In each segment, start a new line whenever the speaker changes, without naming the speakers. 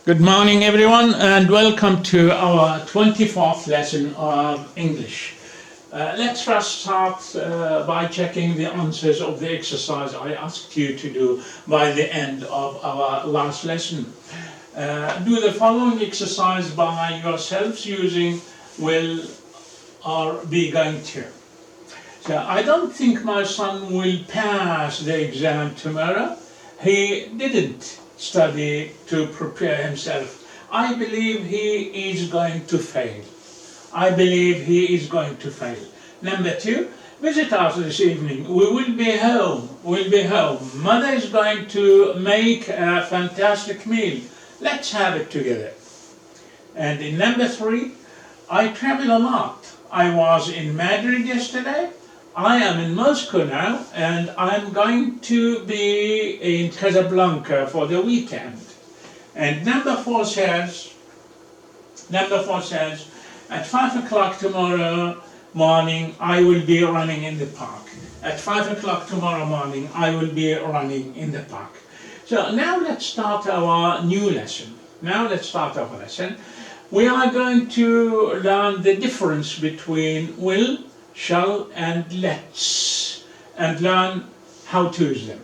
Good morning, everyone, and welcome to our 24th lesson of English. Let's first start by checking the answers of the exercise I asked you to do by the end of our last lesson. Do the following exercise by yourselves using will or be going to. So I don't think my son will pass the exam tomorrow. He didn't study to prepare himself. I believe he is going to fail. I believe he is going to fail. Number 2, visit us this evening. We will be home. We'll be home. Mother is going to make a fantastic meal. Let's have it together. And in number 3, I travel a lot. I was in Madrid yesterday. I am in Moscow now, and I'm going to be in Casablanca for the weekend. And number 4 says, at 5 o'clock tomorrow morning, I will be running in the park. At 5 o'clock tomorrow morning, I will be running in the park. So now let's start our new lesson. We are going to learn the difference between will, shall and let's, and learn how to use them.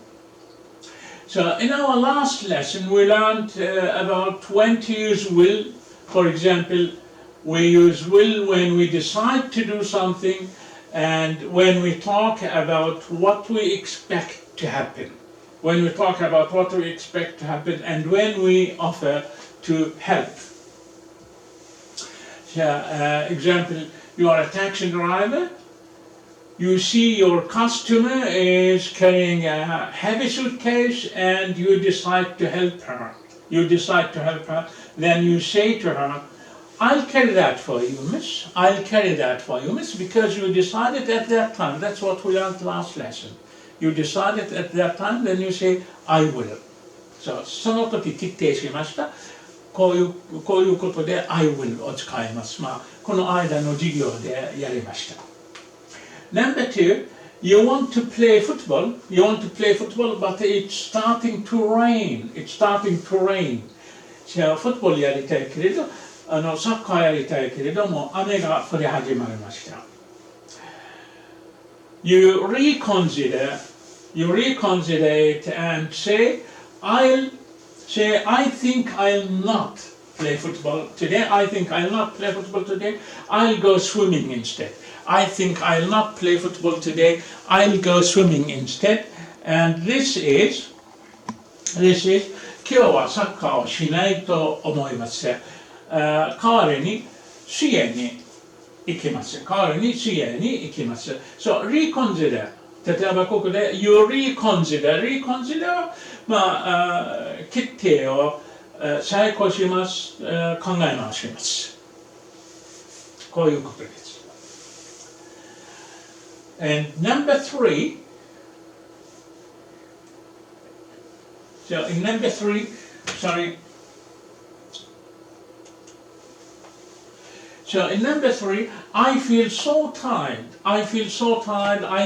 So in our last lesson we learned about when to use will. For example, we use will when we decide to do something and when we talk about what we expect to happen. And when we offer to help. So, example, you are a taxi driver. You see your customer is carrying a heavy suitcase and you decide to help her. Then you say to her, I'll carry that for you, miss. Because you decided at that time. That's what we learned last lesson. You decided at that time, then you say, I will. So, その時決定しました。こういうことで I will を使います。この間の授業でやりました。Number 2, you want to play football, but it's starting to rain. So, フットボールやりたいけれど、サッカーやりたいけれども、雨が降り始まりました。You reconsider it and say, I think I'll not play football today. I'll go swimming instead. And this is 今日はサッカーをしないと思います。代わりに水泳に行きます。So, reconsider. 例えばここで you reconsider 決定を再考します、考え直します。こういうことです。And number 3, so in number 3, I feel so tired. I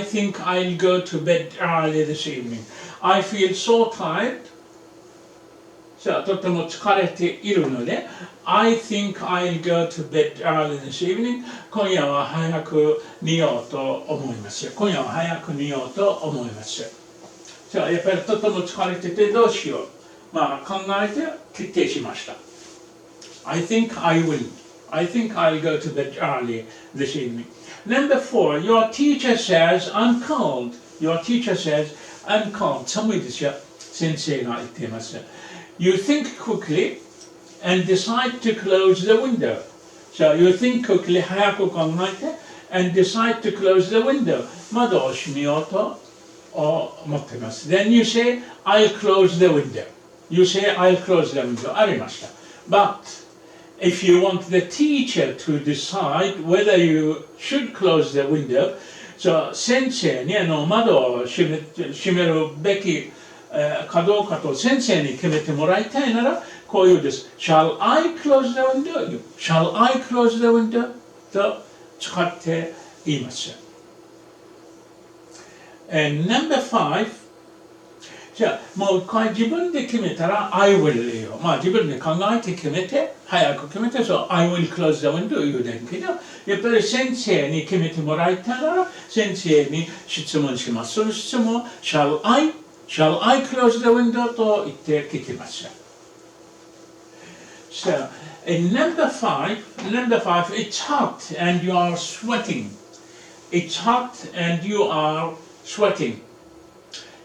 think I'll go to bed early this evening. I feel so tired. とても疲れているので I think I'll go to bed early this evening. 今夜は早く寝ようと思います。やっぱりとても疲れててどうしよう。考えて決定しました。I think I'll go to bed early this evening. Number 4, your teacher says I'm cold. 寒いですよ。先生が言っています。You think quickly and decide to close the window. So you think quickly, 早く考えて and decide to close the window. 窓を閉めようと思っています。Then you say, I'll close the window. ありました。But if you want the teacher to decide whether you should close the window, so 先生に窓を閉めるべきかどうかと先生に決めてもらいたいならこういうです。Shall I close the window? と使って言います。And number 5, じゃあもう一回自分で決めたら I will よ。まあ自分で考えて決めて、早く決めて、そう I will close the window 言うねんけど、やっぱり先生に決めてもらいたいなら、先生に質問します。その質問を Shall I close the window と言って聞きました。So, in number five, it's hot and you are sweating. It's hot and you are sweating.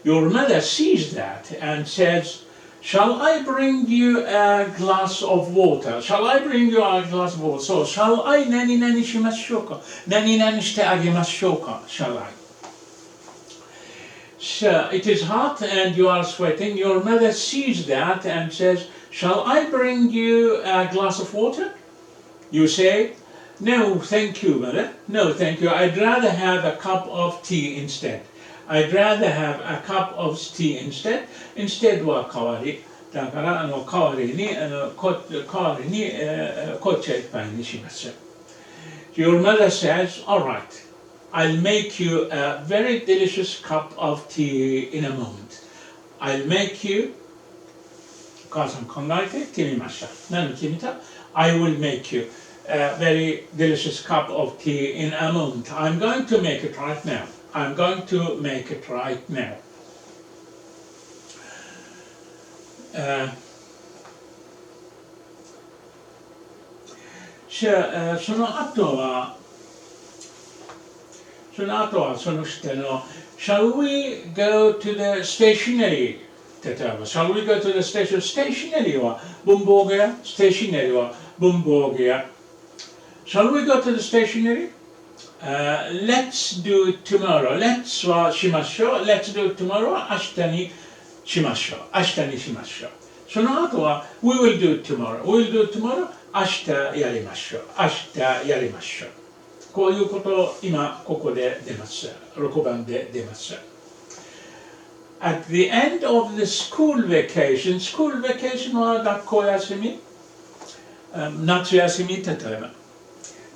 Your mother sees that and says, Shall I bring you a glass of water? Shall I bring you a glass of water? So, shall I 何々しましょうか？何々してあげましょうか？ Shall I? So, it is hot and you are sweating. Your mother sees that and says, Shall I bring you a glass of water? You say, No, thank you, mother. No, thank you. I'd rather have a cup of tea instead. I'd rather have a cup of tea instead. Instead は代わり。だから代わりに紅茶一杯にします。Your mother says, all right, I'll make you a very delicious cup of tea in a moment. I'll make you お母さん考えて決めました。何決めた？ I will make you a very delicious cup of tea in a moment. I'm going to make it right now. I'm going to make it right now. その後はその下の Shall we go to the stationery? 例えば Shall we go to the station? Stationery は文房具屋 Stationery は文房具屋 Shall we go to the stationery? Let's do it tomorrow. Let's はしましょう。Let's do it tomorrow は明日にしましょう。明日にしましょう。その後は We will do it tomorrow. We will do it tomorrow 明日やりましょう。明日やりましょう。こういうこと今ここで出ます。6番で出ます。At the end of the school vacation, school vacation は学校休み、夏休み例えば。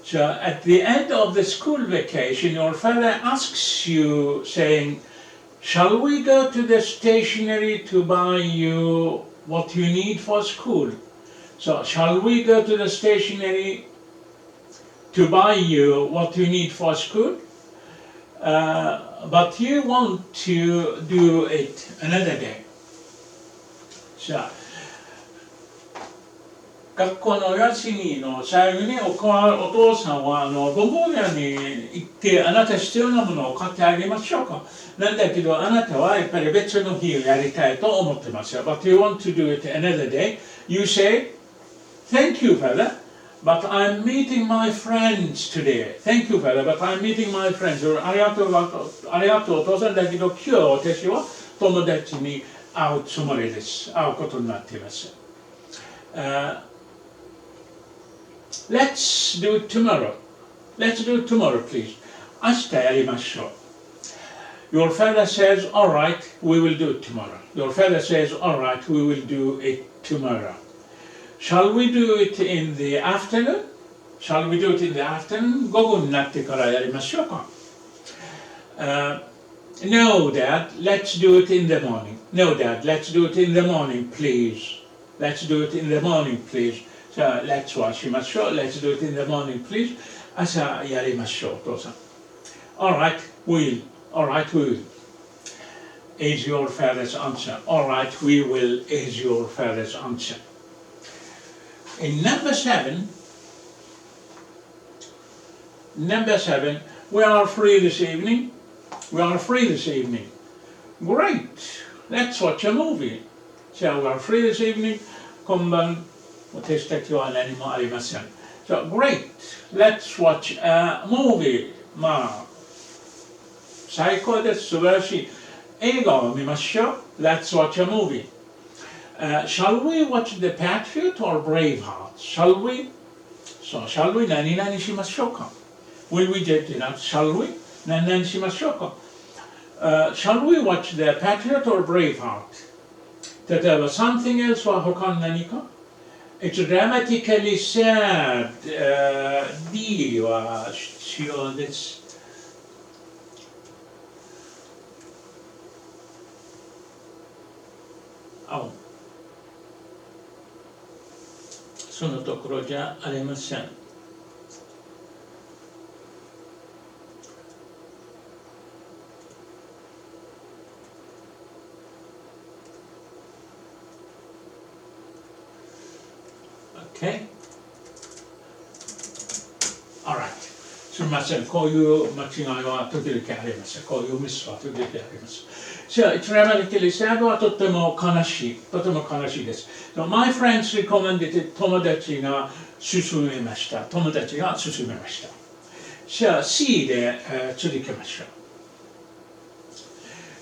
So at the end of the school vacation, your father asks you, saying, Shall we go to the stationery to buy you what you need for school? So, shall we go to the stationery to buy you what you need for school? But you want to do it another day. So, 学校の休みの最後にお父さんは文房具屋に行ってあなた必要なものを買ってあげましょうか。なんだけどあなたはやっぱり別の日をやりたいと思ってますよ。But you want to do it another day. You say, Thank you, father, but I'm meeting my friends today. Thank you, father, but I'm meeting my friends. ありがとうお父さんだけど今日私は友達に会うつもりです。会うことになっています。Let's do it tomorrow. Let's do it tomorrow, please. 明日やりましょう。Your father says, all right, we will do it tomorrow. Your father says, all right, we will do it tomorrow. Shall we do it in the afternoon? Shall we do it in the afternoon? 午後になってからやりましょうか。No, Dad, let's do it in the morning. No, Dad, let's do it in the morning, please. Let's do it in the morning, please. So, let's はしましょう。Let's do it in the morning, please. 朝やりましょう、お父さん。All right, we'll. All right, we will. Is your father's answer. All right, we will is your father's answer. In number seven, we are free this evening. We are free this evening. Great. Let's watch a movie. So we are free this evening. 今晩私たちは何もありません。So great. Let's watch a movie. まあ最高です。素晴らしい。映画を見ましょう。Let's watch a movie. Shall we watch The Patriot or Braveheart? Shall we? So, shall we 何々しましょうか Will we do it? Shall we? 何々しましょうか Shall we watch The Patriot or Braveheart? 例えば something else は他に何か It's dramatically sad. D は必要です。青。そのところじゃありません。Okay? Alright. すみません。こういう間違いは時々あります。こういうミスは時々あります。So, it's grammatically sad はとても悲しい。とても悲しいです。So, my friends recommended it 友達が勧めました。友達が勧めました。じゃあ C で、続けましょう。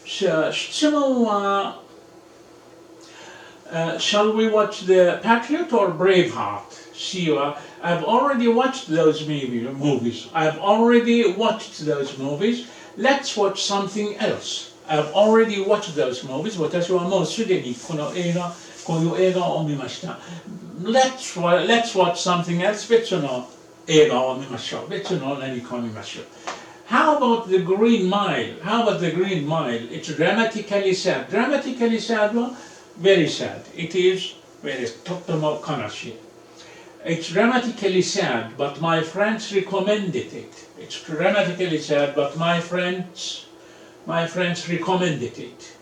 じゃあ質問は、shall we watch the Patriot or Braveheart? C は I've already watched those movies. I've already watched those movies. Let's watch something else. I've already watched those movies. 私はもうすでにこういう映画を見ました。Let's watch something else. 別の映画を見ましょう。別の何かを見ましょう。How about the Green Mile? How about the Green Mile? It's dramatically sad. Dramatically sad は very sad. It is very とっても悲しい。It's dramatically sad, but my friends recommended it. It's dramatically sad, but my friends recommended it.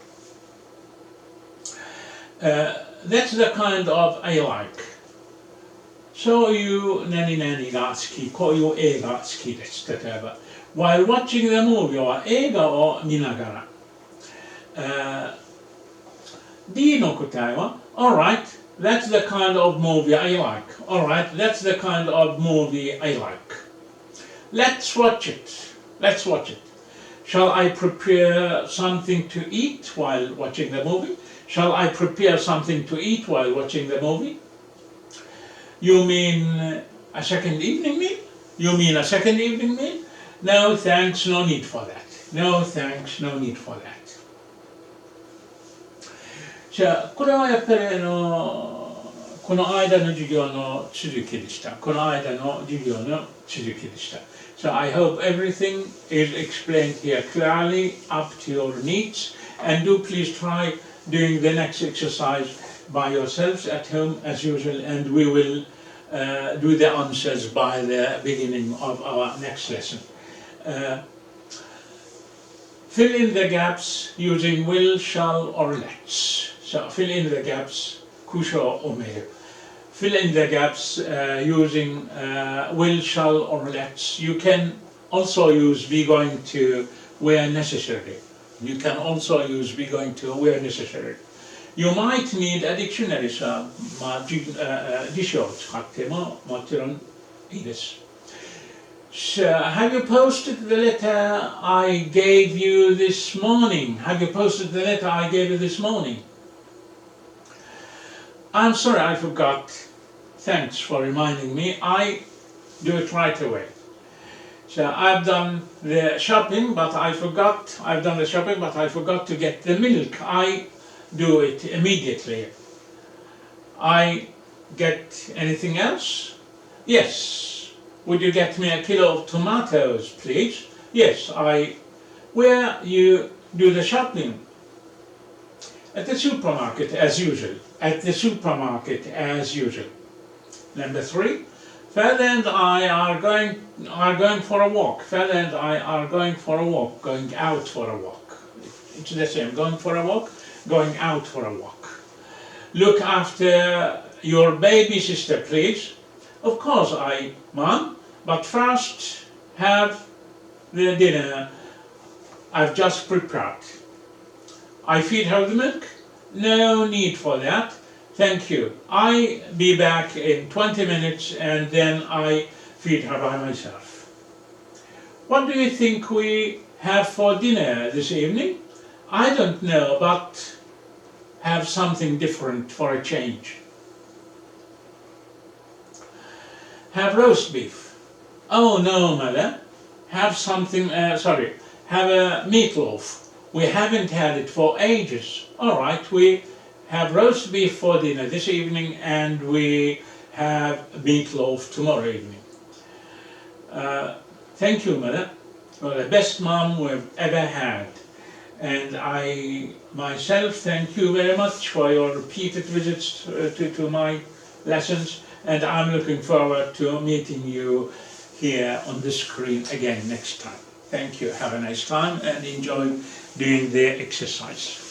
That's the kind of I like. そういう何々が好き、こういう映画好きです。例えば、while watching the movie は映画を見ながら。D の答えは Alright, that's the kind of movie I like. Alright, that's the kind of movie I like. Let's watch it. Let's watch it. Shall I prepare something to eat while watching the movie? Shall I prepare something to eat while watching the movie? You mean a second evening meal? You mean a second evening meal? No thanks, no need for that. No thanks, no need for that. じゃあこれはやっぱりこの間の授業の続きでした。この間の授業の続きでした。So I hope everything is explained here clearly up to your needs, and do please try doing the next exercise by yourselves at home as usual, and we will do the answers by the beginning of our next lesson. Fill in the gaps using will, shall or let's. So fill in the gaps, kusho or may. Fill in the gaps using will, shall or let's. You can also use be going to where necessary. You can also use be going to where necessary. You might need a dictionary, so 辞書を使ってももちろんいいです。So, have you posted the letter I gave you this morning? Have you posted the letter I gave you this morning? I'm sorry, I forgot. Thanks for reminding me. I do it right away. So I've done the shopping, but I forgot. I've done the shopping, but I forgot to get the milk. I do it immediately. I get anything else? Yes. Would you get me a kilo of tomatoes, please? Yes, where you do the shopping? At the supermarket, as usual. At the supermarket, as usual. Number 3. Father and I are going for a walk. Father and I are going for a walk. Going out for a walk. It's the same. Going for a walk. Going out for a walk. Look after your baby sister, please. Of course, Mom, but first have the dinner I've just prepared. I feed her the milk? No need for that. Thank you. I'll be back in 20 minutes and then I feed her by myself. What do you think we have for dinner this evening? I don't know, but have something different for a change. Have roast beef. Oh no, mother. Have have a meatloaf. We haven't had it for ages. All right, we have roast beef for dinner this evening and we have meatloaf tomorrow evening. Thank you, mother. You're the best mom we've ever had. And I myself thank you very much for your repeated visits to my lessons, and I'm looking forward to meeting you here on the screen again next time. Thank you, have a nice time and enjoy doing the exercise.